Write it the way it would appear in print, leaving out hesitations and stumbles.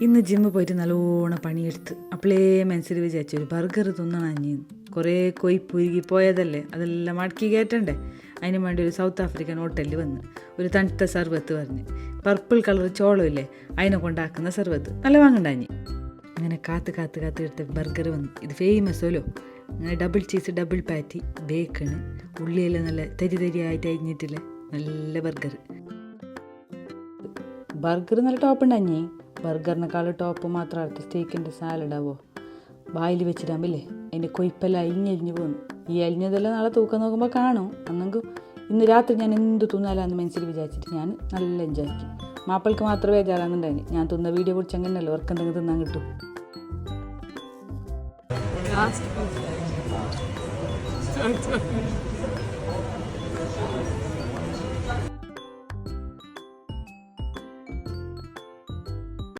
ഇന്ന് ജിമ്മിൽ പോയിട്ട് നല്ലോണം പണിയെടുത്ത് അപ്പോളേ മനസ്സിൽ വിചാരിച്ചു ഒരു ബർഗർ തിന്നണം അഞ്ഞിന്ന്. കുറേ കൊയ്പ്പുരുകി പോയതല്ലേ, അതെല്ലാം മടക്കി കയറ്റണ്ടേ. അതിന് വേണ്ടി ഒരു സൗത്ത് ആഫ്രിക്കൻ ഹോട്ടലിൽ വന്ന് ഒരു തണുത്ത സർബത്ത് പറഞ്ഞ്, പർപ്പിൾ കളർ ചോളമില്ലേ അതിനെ കൊണ്ടാക്കുന്ന സർബത്ത് നല്ല വാങ്ങണ്ടാഞ്ഞ്. അങ്ങനെ കാത്ത് എടുത്ത ബർഗർ വന്നു. ഇത് ഫേമസല്ലോ. അങ്ങനെ ഡബിൾ ചീസ്, ഡബിൾ പാറ്റി, ബേക്കണ്, ഉള്ളിയെല്ലാം നല്ല തരി അരിഞ്ഞിട്ടില്ലേ നല്ല ബർഗർ. നല്ല ടോപ്പ് ഉണ്ടാഞ്ഞി. ബർഗറിനേക്കാൾ ടോപ്പ് മാത്രമായിട്ട് സ്റ്റേക്കിൻ്റെ സാലഡാവോ വായിൽ വെച്ചിടാമ്പില്ലേ അതിൻ്റെ കൊയ്പ്പെല്ലാം അരിഞ്ഞരിഞ്ഞ് പോകുന്നു. ഈ അരിഞ്ഞതെല്ലാം നാളെ തൂക്കം നോക്കുമ്പോൾ കാണും. അന്നെങ്കിൽ ഇന്ന് രാത്രി ഞാൻ എന്ത് തിന്നാലാന്ന് മനസ്സിൽ വിചാരിച്ചിട്ട് ഞാൻ നല്ല എൻജോയ് ആക്കി. മാപ്പിൾക്ക് മാത്രമേ ബേജാറാകുന്നുണ്ടായി. ഞാൻ തിന്ന വീഡിയോ പിടിച്ച് അങ്ങനെയല്ലോ അവർക്ക് എന്തെങ്കിലും തിന്നാൻ കിട്ടും.